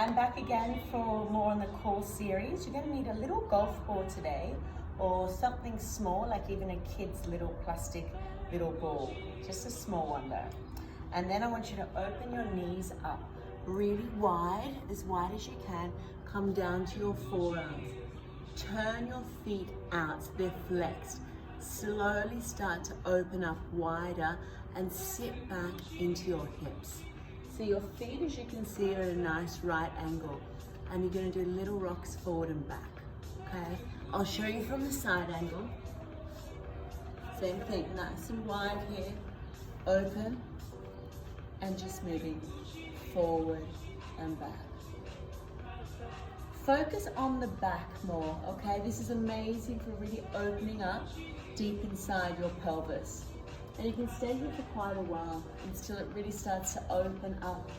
I'm back again for more on the core series. You're going to need a little golf ball today, or something small, like even a kid's little plastic little ball, just a small one though. And then I want you to open your knees up really wide as you can. Come down to your forearms. Turn your feet out so they're flexed. Slowly start to open up wider and sit back into your hips. So your feet, as you can see, are at a nice right angle, and you're going to do little rocks forward and back, okay? I'll show you from the side angle. Same thing, nice and wide here, open, and just moving forward and back. Focus on the back more, okay? This is amazing for really opening up deep inside your pelvis. And you can stay here for quite a while until it really starts to open up.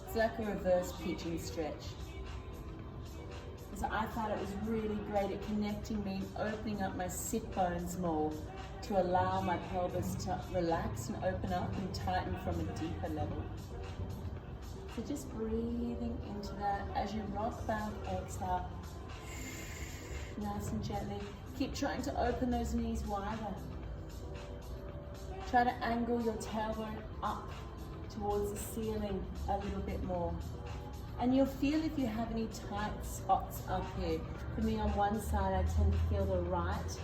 It's like a reverse pigeon stretch. So I thought it was really great at connecting me, opening up my sit bones more to allow my pelvis to relax and open up and tighten from a deeper level. So just breathing into that as you rock back, exhale, nice and gently. Keep trying to open those knees wider. Try to angle your tailbone up towards the ceiling a little bit more. And you'll feel if you have any tight spots up here. For me, on one side, I tend to feel the right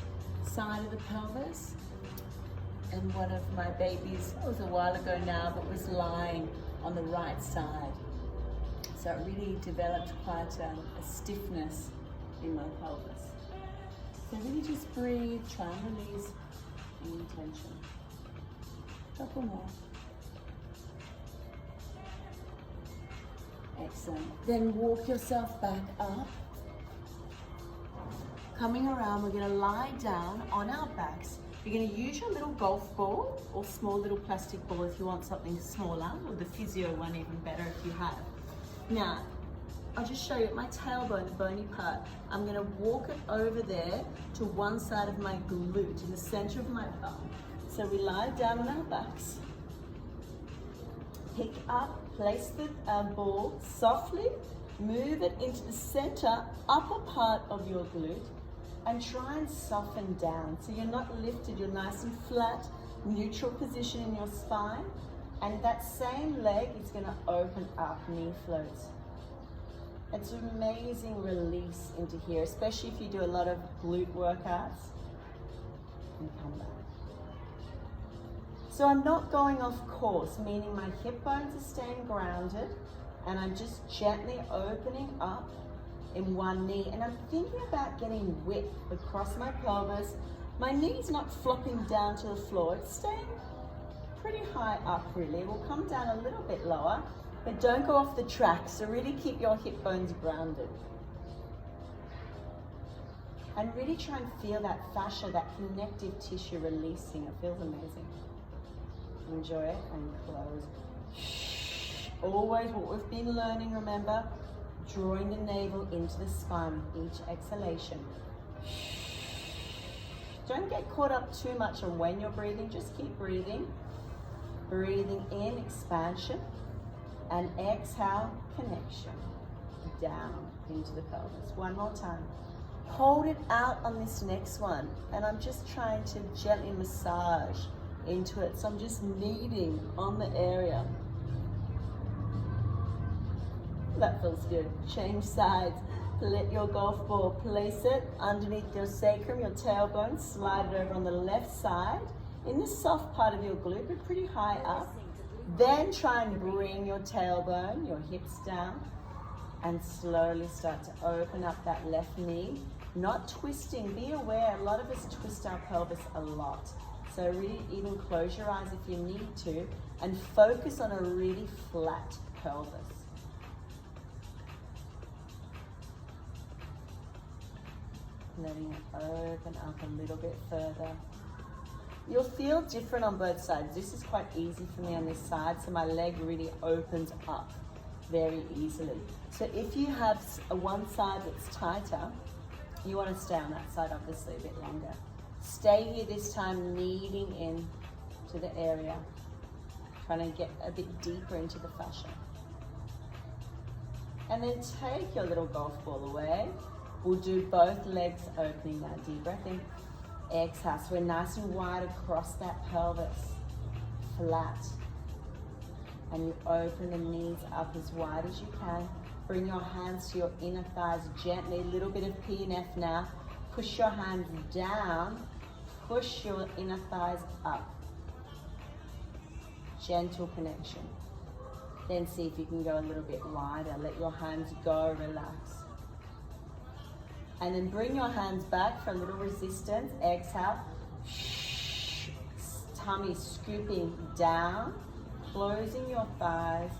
side of the pelvis. And one of my babies, it was a while ago now, but was lying on the right side. So it really developed quite a stiffness in my pelvis. So really just breathe, try and release any tension. Couple more. Excellent. Then walk yourself back up. Coming around, we're going to lie down on our backs. You're going to use your little golf ball or small little plastic ball if you want something smaller, or the physio one even better if you have. Now, I'll just show you at my tailbone, the bony part. I'm going to walk it over there to one side of my glute in the center of my bum. So we lie down on our backs. Pick up, place the ball softly, move it into the center upper part of your glute, and try and soften down. So you're not lifted, you're nice and flat, neutral position in your spine. And that same leg is gonna open up, knee floats. It's an amazing release into here, especially if you do a lot of glute workouts. And come back. So I'm not going off course, meaning my hip bones are staying grounded, and I'm just gently opening up in one knee, and I'm thinking about getting width across my pelvis. My knee's not flopping down to the floor, it's staying pretty high up really. It will come down a little bit lower, but don't go off the track, so really keep your hip bones grounded. And really try and feel that fascia, that connective tissue releasing. It feels amazing. Enjoy it and close. Always what we've been learning, remember, drawing the navel into the spine with each exhalation. Don't get caught up too much on when you're breathing, just keep breathing. Breathing in, expansion, and exhale, connection. Down into the pelvis. One more time. Hold it out on this next one, and I'm just trying to gently massage into it. So I'm just kneading on the area. That feels good. Change sides. Let your golf ball, place it underneath your sacrum, your tailbone, slide it over on the left side in the soft part of your glute, but pretty high up. Then try and bring your tailbone, your hips down, and slowly start to open up that left knee. Not twisting, be aware, a lot of us twist our pelvis a lot. So really even close your eyes if you need to, and focus on a really flat pelvis. Letting it open up a little bit further. You'll feel different on both sides. This is quite easy for me on this side, so my leg really opens up very easily. So if you have one side that's tighter, you want to stay on that side obviously a bit longer. Stay here this time, kneading in to the area, trying to get a bit deeper into the fascia. And then take your little golf ball away. We'll do both legs opening now. Deep breath in. Exhale. So we're nice and wide across that pelvis. Flat. And you open the knees up as wide as you can. Bring your hands to your inner thighs gently. A little bit of P and F now. Push your hands down. Push your inner thighs up. Gentle connection. Then see if you can go a little bit wider. Let your hands go, relax. And then bring your hands back for a little resistance. Exhale. Tummy scooping down. Closing your thighs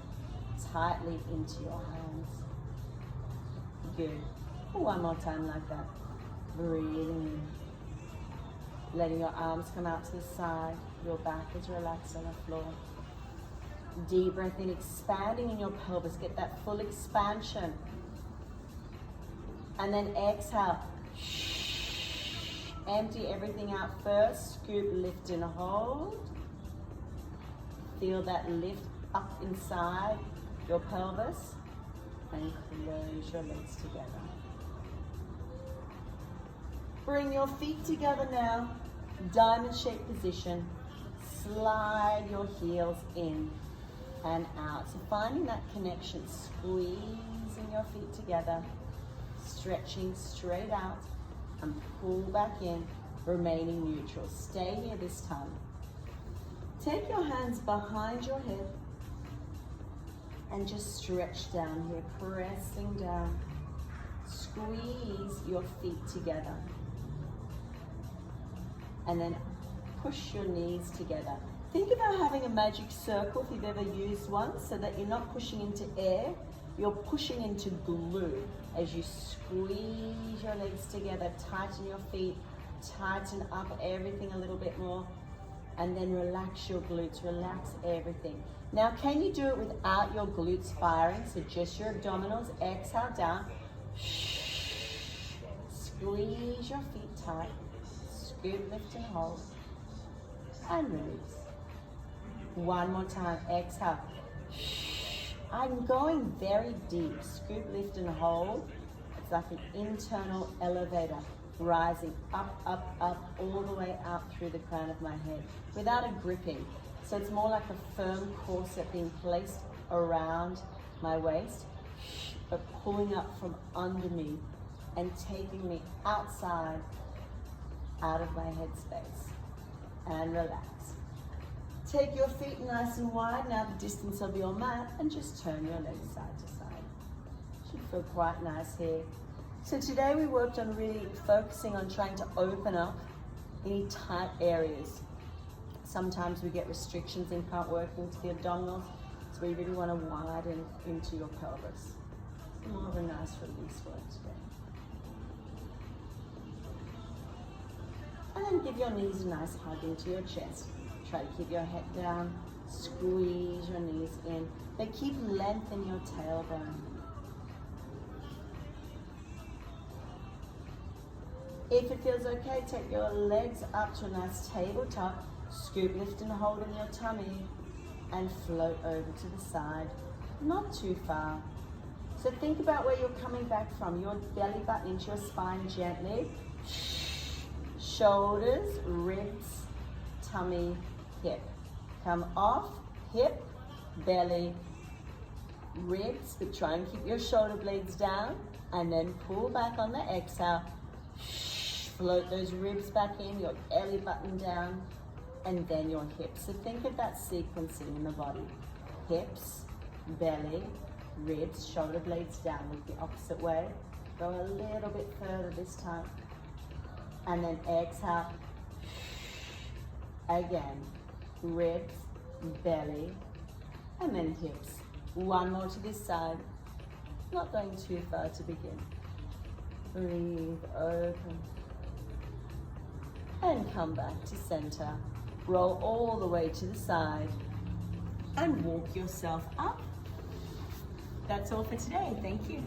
tightly into your hands. Good. One more time like that. Breathing in. Letting your arms come out to the side. Your back is relaxed on the floor. Deep breath in, expanding in your pelvis. Get that full expansion. And then exhale. Empty everything out first. Scoop, lift and hold. Feel that lift up inside your pelvis. And close your legs together. Bring your feet together now. Diamond shape position. Slide your heels in and out. So finding that connection, squeezing your feet together, stretching straight out and pull back in, remaining neutral. Stay here this time. Take your hands behind your head and just stretch down here, pressing down. Squeeze your feet together. And then push your knees together. Think about having a magic circle if you've ever used one, so that you're not pushing into air, you're pushing into glue. As you squeeze your legs together, tighten your feet, tighten up everything a little bit more, and then relax your glutes, relax everything. Now, can you do it without your glutes firing? So just your abdominals, exhale down. Squeeze your feet tight. Scoop, lift and hold. And release. One more time, exhale. I'm going very deep. Scoop, lift and hold. It's like an internal elevator, rising up, up, up, all the way out through the crown of my head without a gripping. So it's more like a firm corset being placed around my waist, but pulling up from under me and taking me outside, out of my head space. And relax. Take your feet nice and wide, now the distance of your mat, and just turn your legs side to side. Should feel quite nice here. So today we worked on really focusing on trying to open up any tight areas. Sometimes we get restrictions in can't work into the abdominals, so we really want to widen into your pelvis. More of a nice release work today. And then give your knees a nice hug into your chest. Try to keep your head down, squeeze your knees in, but keep length in your tailbone. If it feels okay, take your legs up to a nice tabletop, scoop, lift and hold in your tummy, and float over to the side, not too far. So think about where you're coming back from, your belly button into your spine gently. Shoulders, ribs, tummy, hip. Come off, hip, belly, ribs, but try and keep your shoulder blades down, and then pull back on the exhale. Float those ribs back in, your belly button down, and then your hips. So think of that sequencing in the body. Hips, belly, ribs, shoulder blades down. With the opposite way. Go a little bit further this time. And then exhale. Again, ribs, belly, and then hips. One more to this side. Not going too far to begin. Breathe, open. And come back to center. Roll all the way to the side. And walk yourself up. That's all for today. Thank you.